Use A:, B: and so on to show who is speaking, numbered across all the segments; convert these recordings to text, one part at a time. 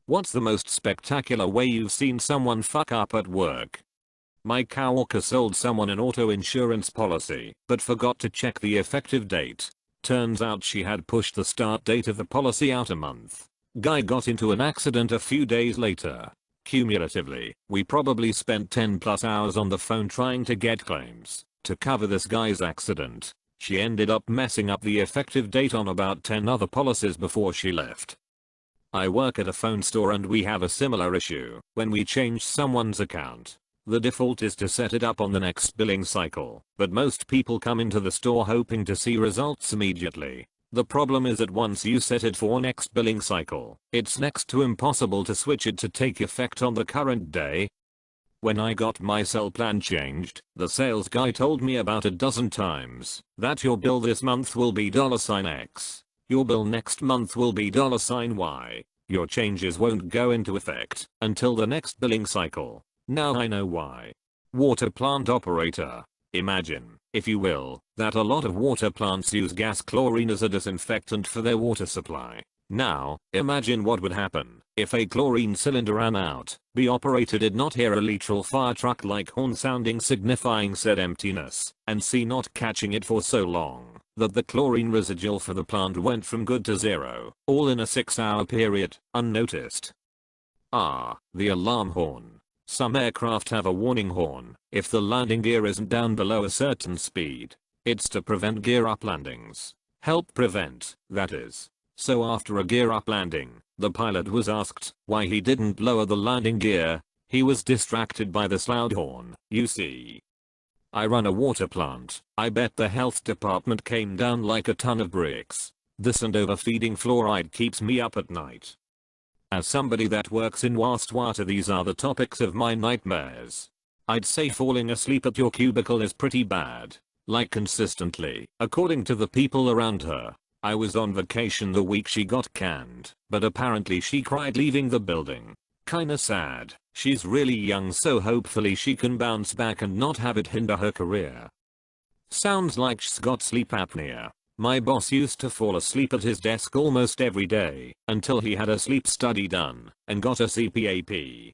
A: What's the most spectacular way you've seen someone fuck up at work? My coworker sold someone an auto insurance policy, but forgot to check the effective date. Turns out she had pushed the start date of the policy out a month. Guy got into an accident a few days later. Cumulatively, we probably spent 10 plus hours on the phone trying to get claims to cover this guy's accident. She ended up messing up the effective date on about 10 other policies before she left. I work at a phone store and we have a similar issue when we change someone's account. The default is to set it up on the next billing cycle, but most people come into the store hoping to see results immediately. The problem is that once you set it for next billing cycle, it's next to impossible to switch it to take effect on the current day. When I got my cell plan changed, the sales guy told me about a dozen times that your bill this month will be $X. Your bill next month will be $Y. Your changes won't go into effect until the next billing cycle. Now I know why. Water plant operator. Imagine, if you will, that a lot of water plants use gas chlorine as a disinfectant for their water supply. Now, imagine what would happen if a chlorine cylinder ran out. The operator did not hear a literal fire truck like horn sounding signifying said emptiness, and C not catching it for so long that the chlorine residual for the plant went from good to zero, all in a 6-hour period, unnoticed. The alarm horn. Some aircraft have a warning horn if the landing gear isn't down below a certain speed. It's to prevent gear up landings. Help prevent, that is. So after a gear up landing, the pilot was asked why he didn't lower the landing gear. He was distracted by this loud horn, you see. I run a water plant. I bet the health department came down like a ton of bricks. This and overfeeding fluoride keeps me up at night. As somebody that works in wastewater, these are the topics of my nightmares. I'd say falling asleep at your cubicle is pretty bad. Like consistently, according to the people around her. I was on vacation the week she got canned, but apparently she cried leaving the building. Kinda sad. She's really young, so hopefully she can bounce back and not have it hinder her career. Sounds like she's got sleep apnea. My boss used to fall asleep at his desk almost every day until he had a sleep study done and got a CPAP.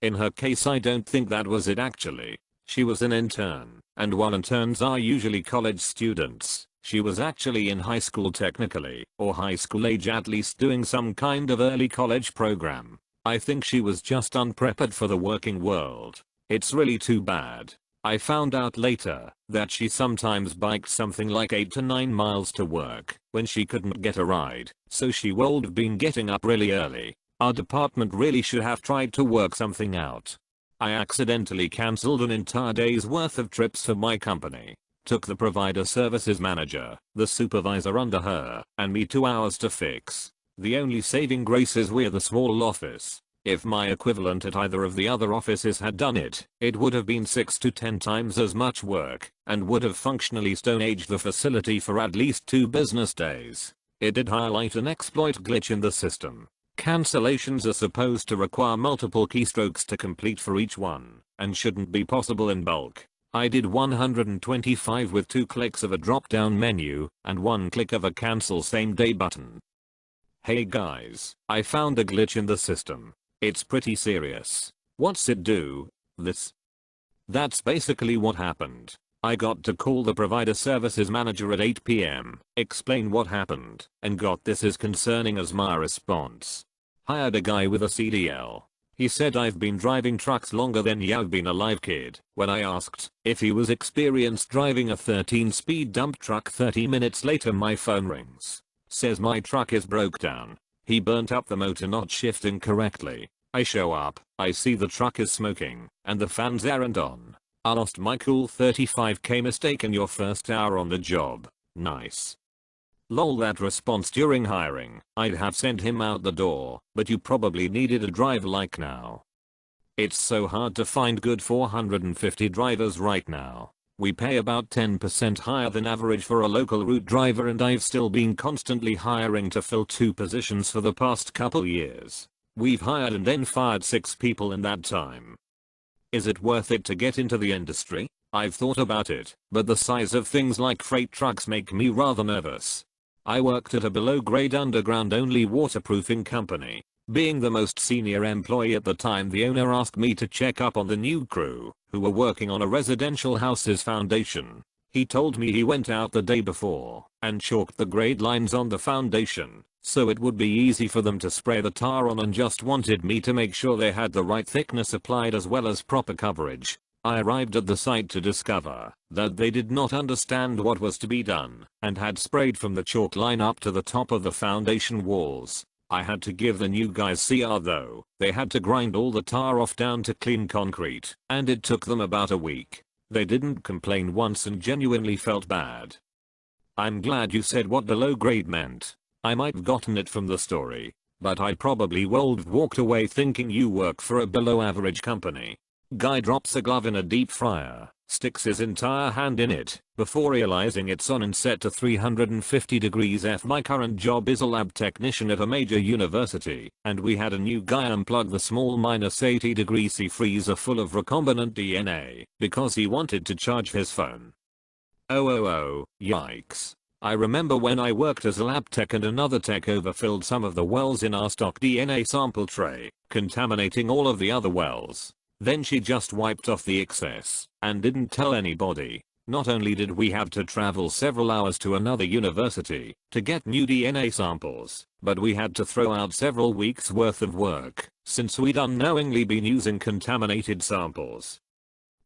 A: In her case, I don't think that was it actually. She was an intern, and while interns are usually college students, she was actually in high school technically, or high school age at least, doing some kind of early college program. I think she was just unprepared for the working world. It's really too bad. I found out later that she sometimes biked something like 8 to 9 miles to work when she couldn't get a ride, so she would have been getting up really early. Our department really should have tried to work something out. I accidentally cancelled an entire day's worth of trips for my company. Took the provider services manager, the supervisor under her, and me 2 hours to fix. The only saving grace is we're the small office. If my equivalent at either of the other offices had done it, it would have been 6 to 10 times as much work, and would have functionally stone-aged the facility for at least 2 business days. It did highlight an exploit glitch in the system. Cancellations are supposed to require multiple keystrokes to complete for each one, and shouldn't be possible in bulk. I did 125 with 2 clicks of a drop-down menu and 1 click of a cancel same day button. Hey guys, I found a glitch in the system. It's pretty serious. What's it do? This. That's basically what happened. I got to call the provider services manager at 8 PM, explain what happened, and got this as concerning as my response. Hired a guy with a CDL. He said I've been driving trucks longer than you've been alive, kid. When I asked if he was experienced driving a 13-speed dump truck, 30 minutes later my phone rings. Says my truck is broke down. He burnt up the motor not shifting correctly. I show up, I see the truck is smoking, and the fans aren't on. I lost my cool 35k mistake in your first hour on the job. Nice. Lol, that response during hiring, I'd have sent him out the door, but you probably needed a driver like now. It's so hard to find good 450 drivers right now. We pay about 10% higher than average for a local route driver, and I've still been constantly hiring to fill 2 positions for the past couple years. We've hired and then fired 6 people in that time. Is it worth it to get into the industry? I've thought about it, but the size of things like freight trucks make me rather nervous. I worked at a below grade underground only waterproofing company. Being the most senior employee at the time, the owner asked me to check up on the new crew, who were working on a residential house's foundation. He told me he went out the day before and chalked the grade lines on the foundation so it would be easy for them to spray the tar on, and just wanted me to make sure they had the right thickness applied as well as proper coverage. I arrived at the site to discover that they did not understand what was to be done and had sprayed from the chalk line up to the top of the foundation walls. I had to give the new guys CR though. They had to grind all the tar off down to clean concrete, and it took them about a week. They didn't complain once and genuinely felt bad. I'm glad you said what the low grade meant. I might have gotten it from the story, but I probably would have walked away thinking you work for a below average company. Guy drops a glove in a deep fryer, sticks his entire hand in it before realizing it's on and set to 350 degrees F. My current job is a lab technician at a major university, and we had a new guy unplug the small -80°C freezer full of recombinant DNA because he wanted to charge his phone. Oh, yikes. I remember when I worked as a lab tech and another tech overfilled some of the wells in our stock DNA sample tray, contaminating all of the other wells. Then she just wiped off the excess and didn't tell anybody. Not only did we have to travel several hours to another university to get new DNA samples, but we had to throw out several weeks worth of work since we'd unknowingly been using contaminated samples.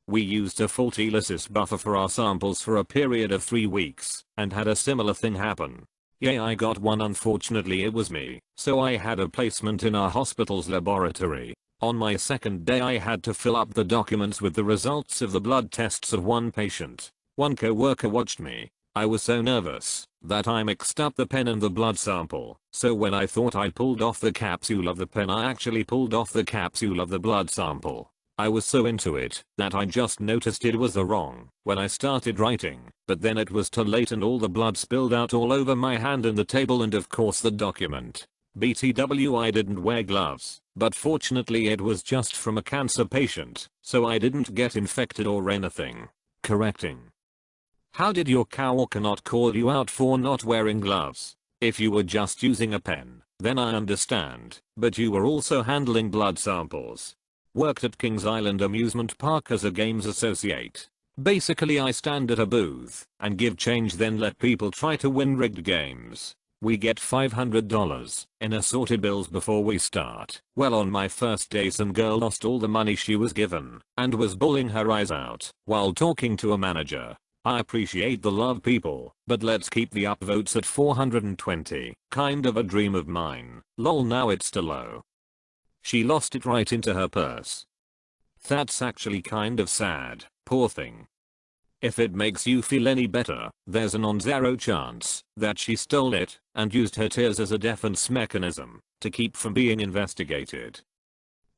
A: We used a faulty lysis buffer for our samples for a period of 3 weeks and had a similar thing happen. Yeah, I got one. Unfortunately it was me, so I had a placement in our hospital's laboratory. On my second day I had to fill up the documents with the results of the blood tests of one patient. One co-worker watched me. I was so nervous that I mixed up the pen and the blood sample, so when I thought I pulled off the capsule of the pen, I actually pulled off the capsule of the blood sample. I was so into it that I just noticed it was the wrong when I started writing, but then it was too late and all the blood spilled out all over my hand and the table and of course the document. BTW, I didn't wear gloves, but fortunately it was just from a cancer patient, so I didn't get infected or anything. Correcting. How did your coworker not call you out for not wearing gloves? If you were just using a pen, then I understand, but you were also handling blood samples. Worked at Kings Island Amusement Park as a games associate. Basically I stand at a booth and give change, then let people try to win rigged games. We get $500 in assorted bills before we start. Well, on my first day some girl lost all the money she was given and was bawling her eyes out while talking to a manager. I appreciate the love, people, but let's keep the upvotes at 420. Kind of a dream of mine. Lol, now it's too low. She lost it right into her purse. That's actually kind of sad, poor thing. If it makes you feel any better, there's a non-zero chance that she stole it and used her tears as a defense mechanism to keep from being investigated.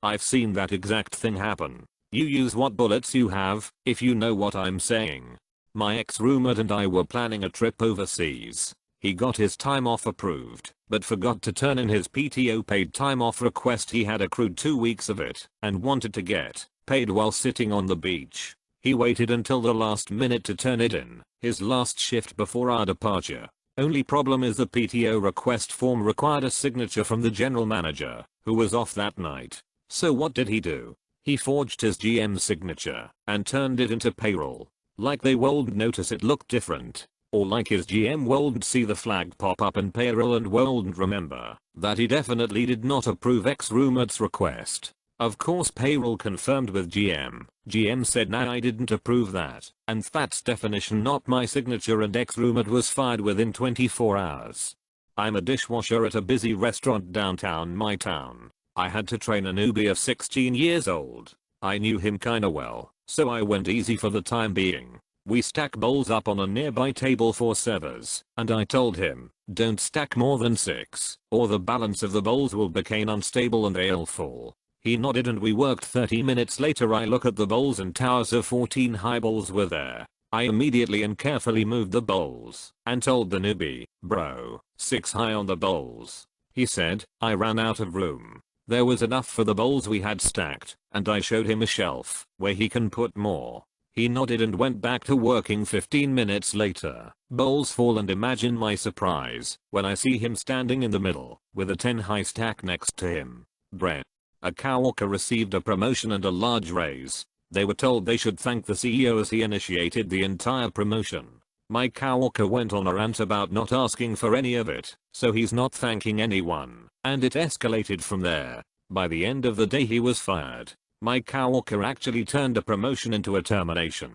A: I've seen that exact thing happen. You use what bullets you have, if you know what I'm saying. My ex-roommate and I were planning a trip overseas. He got his time off approved, but forgot to turn in his PTO paid time off request. He had accrued 2 weeks of it and wanted to get paid while sitting on the beach. He waited until the last minute to turn it in, his last shift before our departure. Only problem is the PTO request form required a signature from the general manager, who was off that night. So what did he do? He forged his GM's signature and turned it into payroll. Like they wouldn't notice it looked different. Or like his GM wouldn't see the flag pop up in payroll and wouldn't remember that he definitely did not approve ex-roommate's request. Of course payroll confirmed with GM. GM said nah, I didn't approve that, and that's definition not my signature, and ex-roommate was fired within 24 hours. I'm a dishwasher at a busy restaurant downtown my town. I had to train a newbie of 16 years old. I knew him kinda well, so I went easy for the time being. We stack bowls up on a nearby table for servers, and I told him, don't stack more than 6, or the balance of the bowls will become unstable and they'll fall. He nodded and we worked. 30 minutes later I look at the bowls and towers of 14 high bowls were there. I immediately and carefully moved the bowls and told the newbie, bro, 6 high on the bowls. He said, I ran out of room. There was enough for the bowls we had stacked, and I showed him a shelf where he can put more. He nodded and went back to working 15 minutes later. Bowls fall, and imagine my surprise when I see him standing in the middle with a 10 high stack next to him. Bruh. A coworker received a promotion and a large raise. They were told they should thank the CEO as he initiated the entire promotion. My coworker went on a rant about not asking for any of it, so he's not thanking anyone, and it escalated from there. By the end of the day he was fired. My coworker actually turned a promotion into a termination.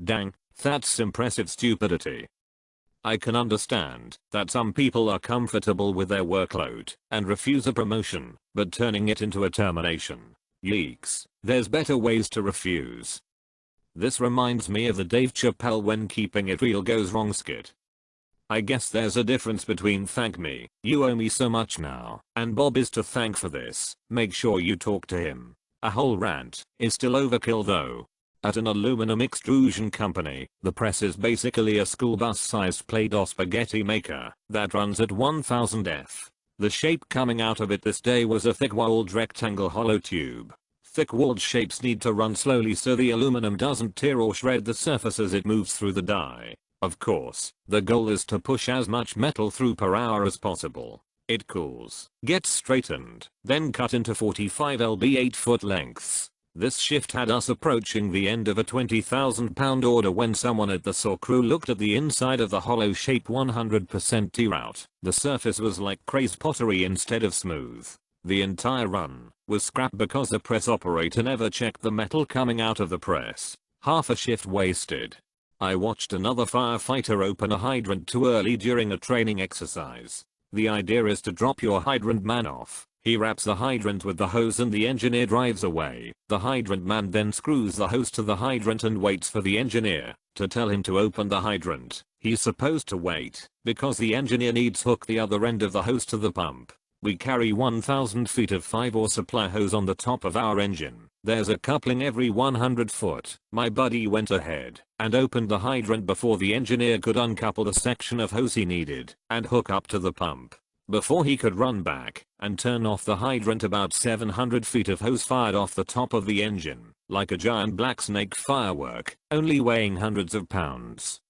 A: Dang, that's impressive stupidity. I can understand that some people are comfortable with their workload and refuse a promotion, but turning it into a termination. Yeeks, there's better ways to refuse. This reminds me of the Dave Chappelle "When Keeping It Real Goes Wrong" skit. I guess there's a difference between "thank me, you owe me so much now," and "Bob is to thank for this, make sure you talk to him." A whole rant is still overkill though. At an aluminum extrusion company, the press is basically a school bus sized Play-Doh spaghetti maker that runs at 1000 F. The shape coming out of it this day was a thick-walled rectangle hollow tube. Thick-walled shapes need to run slowly so the aluminum doesn't tear or shred the surface as it moves through the die. Of course, the goal is to push as much metal through per hour as possible. It cools, gets straightened, then cut into 45 lb 8-foot lengths. This shift had us approaching the end of a £20,000 order when someone at the saw crew looked at the inside of the hollow shape 100% tear out. The surface was like crazed pottery instead of smooth. The entire run was scrapped because the press operator never checked the metal coming out of the press. Half a shift wasted. I watched another firefighter open a hydrant too early during a training exercise. The idea is to drop your hydrant man off. He wraps the hydrant with the hose and the engineer drives away. The hydrant man then screws the hose to the hydrant and waits for the engineer to tell him to open the hydrant. He's supposed to wait because the engineer needs to hook the other end of the hose to the pump. We carry 1000 feet of 5-or supply hose on the top of our engine. There's a coupling every 100 foot. My buddy went ahead and opened the hydrant before the engineer could uncouple the section of hose he needed and hook up to the pump. Before he could run back and turn off the hydrant, about 700 feet of hose fired off the top of the engine, like a giant black snake firework, only weighing hundreds of pounds.